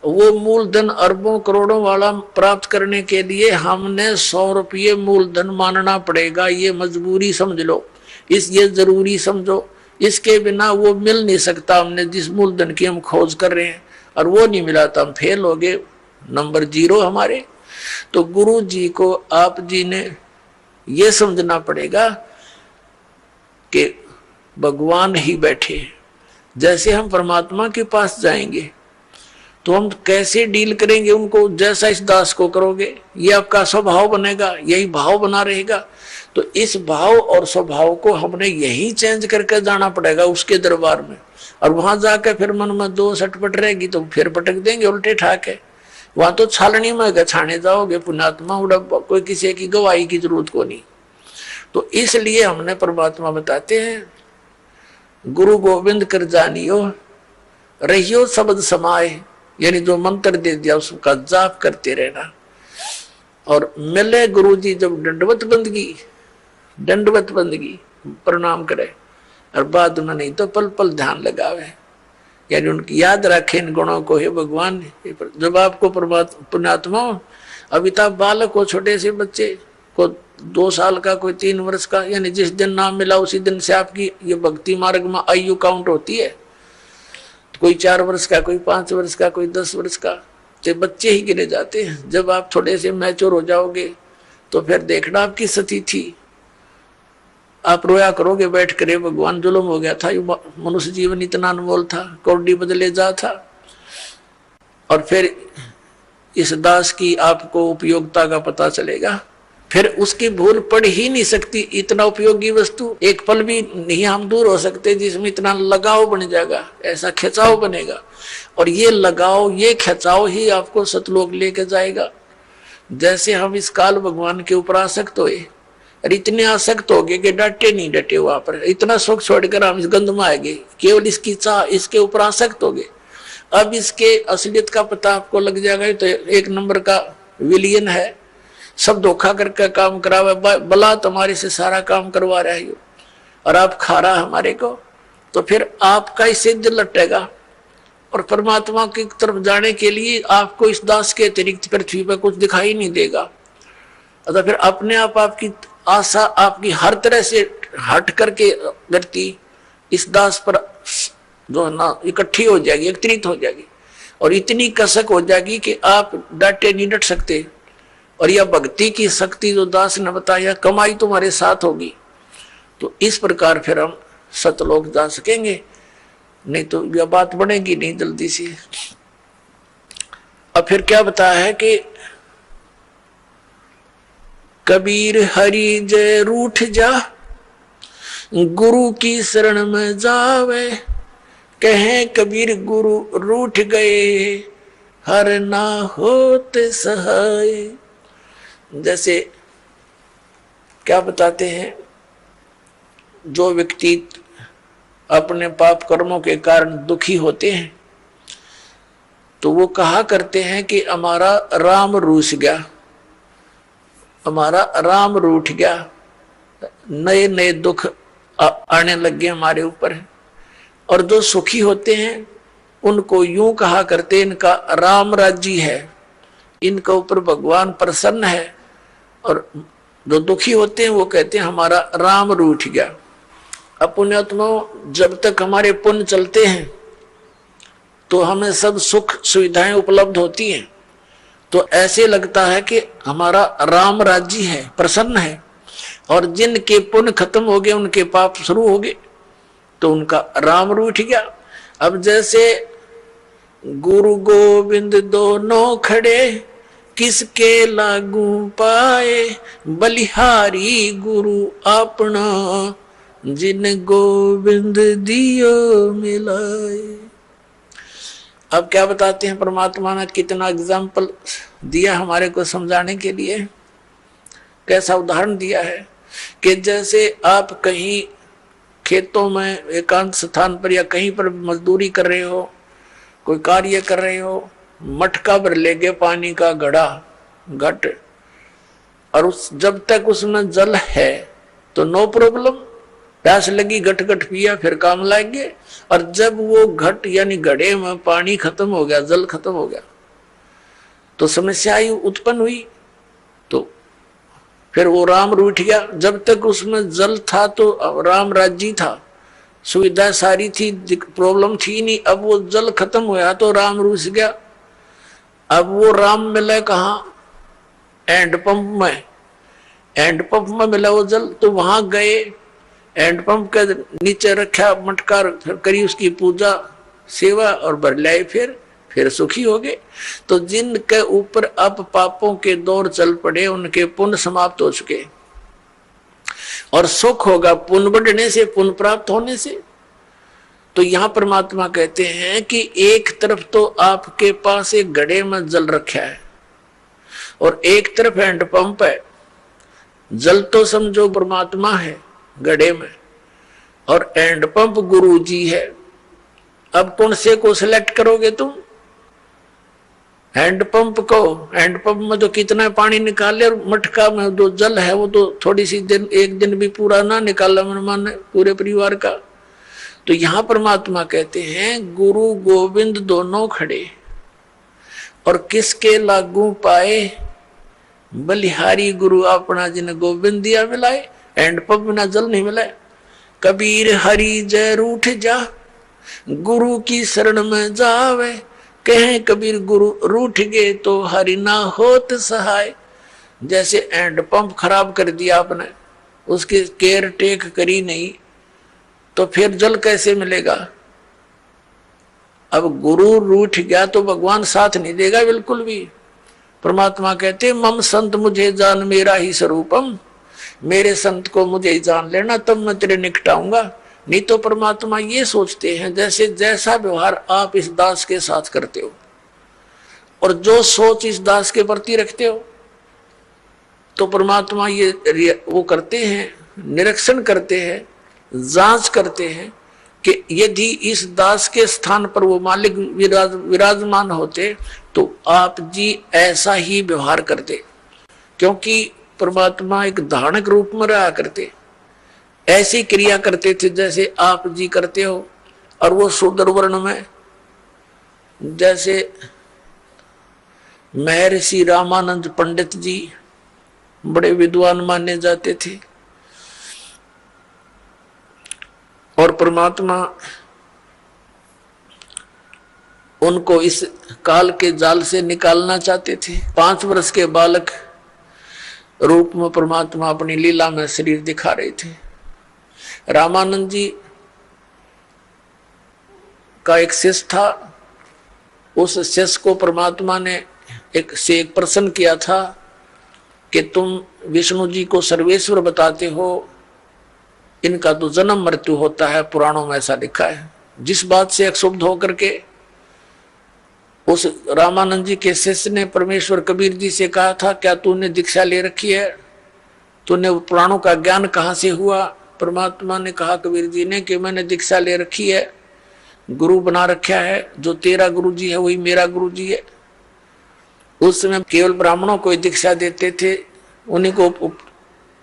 वो मूल धन अरबों करोड़ों वाला प्राप्त करने के लिए हमने 100 रुपये मूल धन मानना पड़ेगा। ये मजबूरी समझ लो, ये जरूरी समझो, इसके बिना वो मिल नहीं सकता। हमने जिस मूल धन की हम खोज कर रहे हैं और वो नहीं मिला तो हम फेल हो गए, नंबर 0 हमारे। तो गुरु जी को आप जी ने ये समझना पड़ेगा कि भगवान ही बैठे। जैसे हम परमात्मा के पास जाएंगे तो हम कैसे डील करेंगे उनको, जैसा इस दास को करोगे ये आपका स्वभाव बनेगा, यही भाव बना रहेगा। तो इस भाव और स्वभाव को हमने यही चेंज करके जाना पड़ेगा उसके दरबार में। और वहां जाकर फिर मन में 2 सटपट रहेगी तो फिर पटक देंगे उल्टे ठाके। वहां तो छालनी में छाने जाओगे पुण्यात्मा, उड़ब कोई किसी की गवाही की जरूरत को नहीं। तो इसलिए हमने परमात्मा बताते हैं, गुरु गोविंद कर जानियो रहियो शब्द समाए, यानी जो मंत्र दे दिया उसका जाप करते रहना। और मिले गुरु जी जब दंडवत बंदगी प्रणाम करे, और बाद में नहीं तो पल पल ध्यान लगावे, यानी उनकी याद रखे इन गुणों को। हे भगवान, जब आपको पुण्यात्मा अमिताभ बालक को, छोटे से बच्चे को 2 साल का, कोई 3 वर्ष का, यानी जिस दिन नाम मिला उसी दिन से आपकी ये भक्ति मार्ग में आयु काउंट होती है। तो कोई 4 वर्ष का, कोई 5 वर्ष का, कोई 10 वर्ष का, तो बच्चे ही गिने जाते हैं। जब आप थोड़े से मैच्योर हो जाओगे तो फिर देखना आपकी स्थिति, आप रोया करोगे बैठ कर, भगवान जुल्म हो गया था, मनुष्य जीवन इतना अनमोल था, कौड़ी बदले जा था। और फिर इस दास की आपको उपयोगिता का पता चलेगा, फिर उसकी भूल पड़ ही नहीं सकती। इतना उपयोगी वस्तु एक पल भी नहीं हम दूर हो सकते जिसमें इतना लगाव बन जाएगा, ऐसा खिंचाव बनेगा। और ये लगाव, ये खिंचाव ही आपको सतलोक लेके जाएगा। जैसे हम इस काल भगवान के ऊपर आसक्त हुए और इतने आसक्त हो गए कि डटे नहीं डटे, वहां पर इतना सुख छोड़कर हम इस गंध में आ गए, केवल इसकी चाह, इसके ऊपर आसक्त हो गए। अब इसके असलियत का पता आपको लग जाएगा। तो 1 नंबर का विलियन है, सब धोखा करके काम करावे, बला तुम्हारे से सारा काम करवा रहा है और आप खा रहा हमारे को। तो फिर आपका इससे दिल लटेगा और परमात्मा की तरफ जाने के लिए आपको इस दास के अतिरिक्त पृथ्वी पर कुछ दिखाई नहीं देगा। तो फिर अपने आप आपकी आशा आपकी हर तरह से हट करके व्यक्ति इस दास पर जो है ना इकट्ठी हो जाएगी, एकत्रित हो जाएगी। और इतनी कसक हो जाएगी कि आप डांटे नहीं डट सकते। और यह भक्ति की शक्ति जो दास ने बताया, कमाई तुम्हारे साथ होगी। तो इस प्रकार फिर हम सतलोक जा सकेंगे, नहीं तो यह बात बनेगी नहीं जल्दी से। अब फिर क्या बताया है कि कबीर हरि जय रूठ जा, गुरु की शरण में जावे, कहें कबीर गुरु रूठ गए, हर ना होते सहाय। जैसे क्या बताते हैं, जो व्यक्ति अपने पाप कर्मों के कारण दुखी होते हैं तो वो कहा करते हैं कि हमारा राम रूठ गया, हमारा राम रूठ गया, नए नए दुख आने लग गए हमारे ऊपर। और जो सुखी होते हैं उनको यूं कहा करते, इनका राम राज्य है, इनके ऊपर भगवान प्रसन्न है। और जो दुखी होते हैं वो कहते हैं हमारा राम रूठ गया। अब पुण्यात्माओं, जब तक हमारे पुण्य चलते हैं तो हमें सब सुख सुविधाएं उपलब्ध होती हैं, तो ऐसे लगता है कि हमारा राम राज्य है, प्रसन्न है। और जिनके पुण्य खत्म हो गए, उनके पाप शुरू हो गए, तो उनका राम रूठ गया। अब जैसे गुरु गोविंद दोनों खड़े, किसके लागू पाए, बलिहारी गुरु अपना, जिन गोविंद दियो मिलाए। अब क्या बताते हैं, परमात्मा ने कितना एग्जाम्पल दिया हमारे को समझाने के लिए। कैसा उदाहरण दिया है कि जैसे आप कहीं खेतों में एकांत स्थान पर या कहीं पर मजदूरी कर रहे हो, कोई कार्य कर रहे हो, मटका भर ले गए पानी का घड़ा घट, और जब तक उसमें जल है तो नो प्रॉब्लम, प्यास लगी घट घट पिया, फिर काम लाएंगे। और जब वो घट यानी घड़े में पानी खत्म हो गया, जल खत्म हो गया, तो समस्या उत्पन्न हुई। तो फिर वो राम रूठ गया। जब तक उसमें जल था तो राम राज्य था, सुविधा सारी थी, प्रॉब्लम थी नहीं। अब वो जल खत्म हुआ तो राम रूठ गया। अब वो राम मिला कहाँ? एंड पंप में। एंड पंप में मिला वो जल, तो वहां गए, एंड पंप के नीचे रखा मटका, फिर करी उसकी पूजा सेवा और भर लाए, फिर सुखी हो गए। तो जिनके ऊपर अब पापों के दौर चल पड़े, उनके पुण्य समाप्त हो चुके, और सुख होगा पुण्य बढ़ने से, पुण्य प्राप्त होने से। तो यहां परमात्मा कहते हैं कि एक तरफ तो आपके पास एक घड़े में जल रखा है और एक तरफ हैंड पंप है। जल तो समझो परमात्मा है घड़े में, और हैंड पंप गुरु जी है। अब कौन से को सिलेक्ट करोगे तुम? हैंड पंप को। हैंड पंप में तो कितना पानी निकाले, और मटका में जो जल है वो तो थोड़ी सी दिन, एक दिन भी पूरा ना निकाला मन पूरे परिवार का। तो यहां परमात्मा कहते हैं गुरु गोविंद दोनों खड़े, और किसके लागू पाए, बलिहारी गुरु अपना, जिन गोविंद दिया मिलाए। हैंड पंप बिना जल नहीं मिला। कबीर हरि जय रूठ जा, गुरु की शरण में जावे, कहें कबीर गुरु रूठ गए तो हरि ना होत सहाय। जैसे हैंड पंप खराब कर दिया आपने, उसकी केयर टेक करी नहीं, तो फिर जल कैसे मिलेगा? अब गुरु रूठ गया तो भगवान साथ नहीं देगा बिल्कुल भी। परमात्मा कहते मम संत मुझे जान मेरा ही स्वरूपम, मेरे संत को मुझे ही जान लेना तब मैं तेरे निकट आऊंगा। नहीं तो परमात्मा ये सोचते हैं जैसे जैसा व्यवहार आप इस दास के साथ करते हो और जो सोच इस दास के प्रति रखते हो, तो परमात्मा ये वो करते हैं, निरीक्षण करते हैं, जांच करते हैं कि यदि इस दास के स्थान पर वो मालिक विराजमान होते तो आप जी ऐसा ही व्यवहार करते। क्योंकि परमात्मा एक धारणक रूप में रहा करते, ऐसी क्रिया करते थे जैसे आप जी करते हो। और वो शूद्र वर्ण में जैसे महर्षि रामानंद पंडित जी बड़े विद्वान माने जाते थे, और परमात्मा उनको इस काल के जाल से निकालना चाहते थे। 5 वर्ष के बालक रूप में परमात्मा अपनी लीला में शरीर दिखा रहे थे। रामानंद जी का एक शिष्य था, उस शिष्य को परमात्मा ने एक प्रश्न किया था कि तुम विष्णु जी को सर्वेश्वर बताते हो, इनका तो जन्म मृत्यु होता है, पुराणों में ऐसा लिखा है। जिस बात से क्षुब्ध होकर के उस रामानंद जी के शिष्य ने परमेश्वर कबीर जी से कहा था, क्या तूने दीक्षा ले रखी है, तूने पुराणों का ज्ञान कहाँ से हुआ? परमात्मा ने कहा कबीर जी ने कि मैंने दीक्षा ले रखी है, गुरु बना रखा है, जो तेरा गुरु जी है वही मेरा गुरु जी है। उस समय केवल ब्राह्मणों को दीक्षा देते थे, उन्हीं को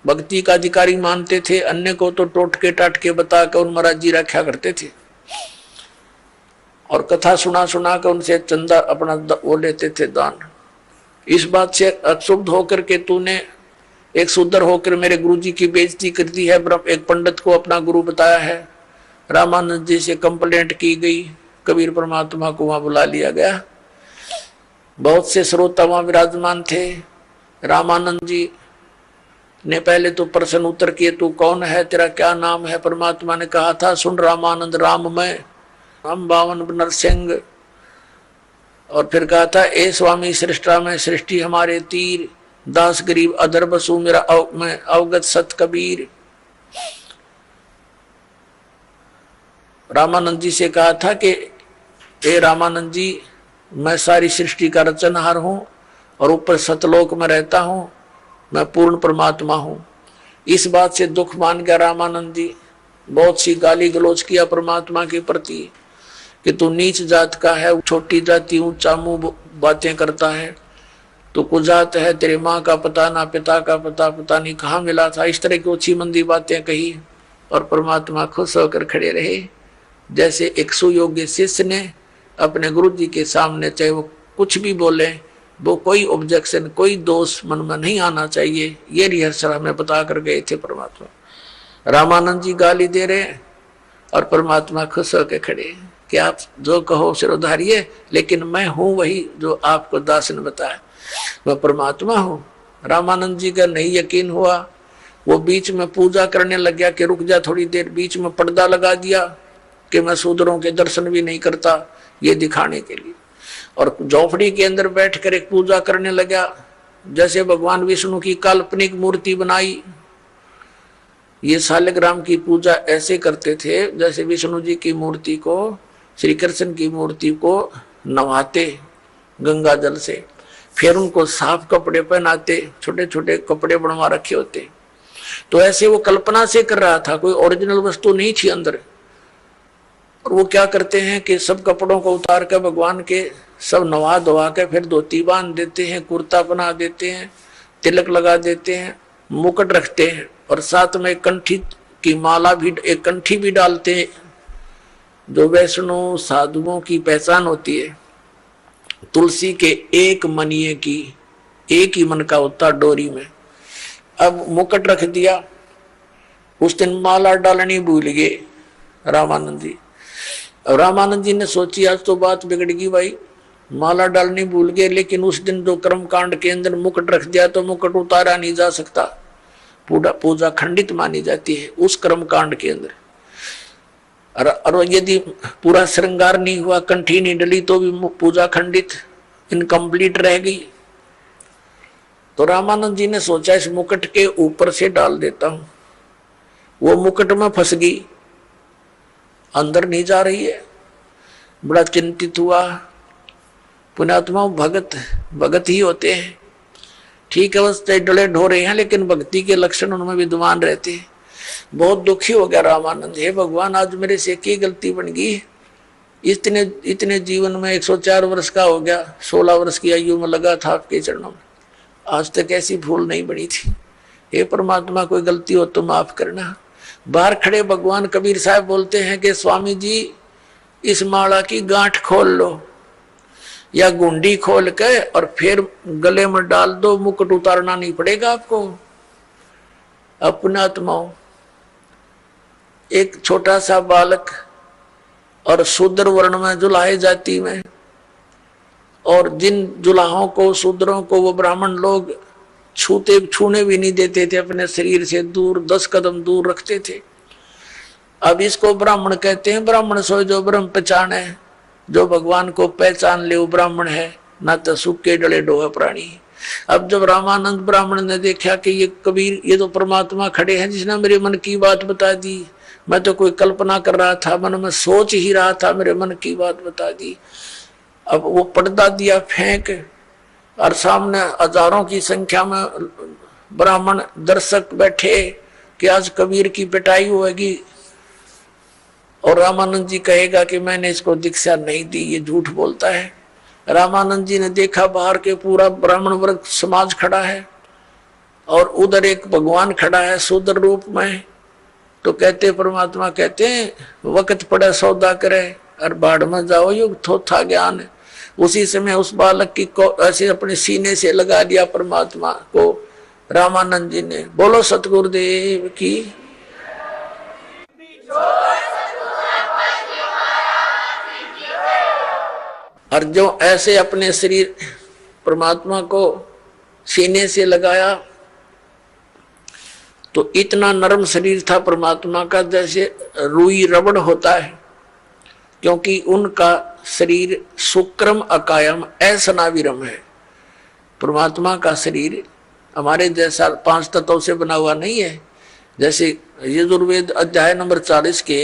भक्ति का अधिकारी मानते थे, अन्य को तो टोटके टाटके बता कर उन महाराज जी रखा करते थे और कथा सुना सुना कर उनसे चंदा अपना वो लेते थे दान। इस बात से अक्षुब्ध होकर के तूने एक शूद्र होकर मेरे गुरु जी की बेइज्जती कर दी है, एक पंडित को अपना गुरु बताया है। रामानंद जी से कंप्लेंट की गई, कबीर परमात्मा को वहां बुला लिया गया। बहुत से श्रोता वहां विराजमान थे। रामानंद जी ने पहले तो प्रश्न उत्तर किए, तू कौन है, तेरा क्या नाम है? परमात्मा ने कहा था, सुन रामानंद, राम मैं, हम बावन नरसिंह। और फिर कहा था, ए स्वामी सृष्टा में सृष्टि हमारे तीर, दास गरीब अधर बसु मेरा मैं अवगत सत कबीर। रामानंद जी से कहा था कि ए रामानंद जी, मैं सारी सृष्टि का रचनहार हूं और ऊपर सतलोक में रहता हूं, मैं पूर्ण परमात्मा हूं। इस बात से दुख मान गया रामानंद जी, बहुत सी गाली गलौज किया परमात्मा के प्रति कि तू नीच जात का है, छोटी जाति ऊंचा मुंह बातें करता है, तो कुजात है, तेरे माँ का पता ना पिता का पता, पता नहीं कहाँ मिला था। इस तरह की ओछी मंदी बातें कही और परमात्मा खुश होकर खड़े रहे। जैसे एक सुयोग्य शिष्य ने अपने गुरु जी के सामने, चाहे वो कुछ भी बोले, वो कोई ऑब्जेक्शन, कोई दोष मन में नहीं आना चाहिए, ये रिहर्सल हमें बता कर गए थे परमात्मा। रामानंद जी गाली दे रहे और परमात्मा खुश होकर खड़े कि आप जो कहो सिर उधारिये, लेकिन मैं हूं वही जो आपको दास ने बताया, मैं परमात्मा हूं। रामानंद जी का नहीं यकीन हुआ, वो बीच में पूजा करने लग गया कि रुक जा थोड़ी देर। बीच में पर्दा लगा दिया कि मैं शूद्रों के दर्शन भी नहीं करता, ये दिखाने के लिए। और झोपड़ी के अंदर बैठकर एक पूजा करने लगा, जैसे भगवान विष्णु की काल्पनिक मूर्ति बनाई। ये शालिग्राम की पूजा ऐसे करते थे जैसे विष्णु जी की मूर्ति को, श्री कृष्ण की मूर्ति को नवाते गंगा जल से, फिर उनको साफ कपड़े पहनाते, छोटे छोटे कपड़े बनवा रखे होते। तो ऐसे वो कल्पना से कर रहा था, कोई ओरिजिनल वस्तु नहीं थी अंदर। और वो क्या करते हैं कि सब कपड़ों को उतार कर भगवान के सब नवा धोवा के फिर धोती बांध देते हैं, कुर्ता बना देते हैं, तिलक लगा देते हैं, मुकुट रखते हैं और साथ में कंठी की माला भी, एक कंठी भी डालते हैं, जो वैष्णव साधुओं की पहचान होती है। तुलसी के एक मनिये की एक ही मन का होता डोरी में। अब मुकुट रख दिया, उस दिन माला डालनी भूल गए रामानंद जी। अब रामानंद जी ने सोची आज तो बात बिगड़ गई भाई, माला डालनी भूल गए, लेकिन उस दिन जो कर्म कांड के अंदर मुकुट रख दिया तो मुकुट उतारा नहीं जा सकता, पूजा खंडित मानी जाती है उस कर्म कांड के अंदर। और यदि पूरा श्रृंगार नहीं हुआ, कंठी नहीं डली, तो भी पूजा खंडित, इनकम्प्लीट रह गई। तो रामानंद जी ने सोचा इस मुकुट के ऊपर से डाल देता हूं। वो मुकुट में फंस गई, अंदर नहीं जा रही है। बड़ा चिंतित हुआ। पुण्यात्मा भगत ही होते हैं, ठीक है, बस डले ढोरे हैं, लेकिन भक्ति के लक्षण उनमें विद्वान रहते हैं। बहुत दुखी हो गया रामानंद, हे भगवान आज मेरे से की गलती बन गई, इतने जीवन में 104 वर्ष का हो गया, 16 वर्ष की आयु में लगा था आपके चरणों में, आज तक ऐसी भूल नहीं बनी थी। हे परमात्मा कोई गलती हो तो माफ करना। बाहर खड़े भगवान कबीर साहब बोलते हैं कि स्वामी जी इस माला की गांठ खोल लो या गुंडी खोल के और फिर गले में डाल दो, मुकुट उतारना नहीं पड़ेगा आपको। अपनात्माओं, एक छोटा सा बालक और शूद्र वर्ण में जुलाहे जाति में और जिन जुलाहों को, शूद्रों को वो ब्राह्मण लोग छूने भी नहीं देते थे, अपने शरीर से दूर 10 कदम दूर रखते थे। अब इसको ब्राह्मण कहते हैं। ब्राह्मण सो जो ब्रह्म पहचान है, जो भगवान को पहचान ले वो ब्राह्मण है, ना तो सूखे डले डोहे प्राणी। अब जब रामानंद ब्राह्मण ने देखा कि ये कबीर, ये तो परमात्मा खड़े हैं जिसने मेरे मन की बात बता दी, मैं तो कोई कल्पना कर रहा था, मन में सोच ही रहा था, मेरे मन की बात बता दी। अब वो पर्दा दिया फेंक, और सामने हजारों की संख्या में ब्राह्मण दर्शक बैठे कि आज कबीर की पिटाई होगी और रामानंद जी कहेगा कि मैंने इसको दीक्षा नहीं दी, ये झूठ बोलता है। रामानंद जी ने देखा बाहर के पूरा ब्राह्मण वर्ग समाज खड़ा है और उधर एक भगवान खड़ा है शूद्र रूप में। तो कहते परमात्मा कहते हैं वक्त पड़े सौदा करे और बाढ़ में जाओ, युग थोथा ज्ञान। उसी समय उस बालक की को ऐसे अपने सीने से लगा दिया परमात्मा को रामानंद जी ने। बोलो सतगुरुदेव की। और जो ऐसे अपने शरीर परमात्मा को सीने से लगाया तो इतना नरम शरीर था परमात्मा का जैसे रुई रबड़ होता है, क्योंकि उनका शरीर शुक्रम अकायम असनाविरम है। परमात्मा का शरीर हमारे जैसा 5 तत्वों से बना हुआ नहीं है। जैसे यजुर्वेद अध्याय नंबर 40 के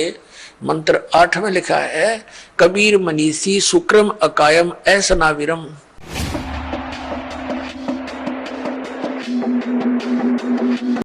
मंत्र 8 में लिखा है, कबीर मनीषी शुक्रम अकायम असनाविरम।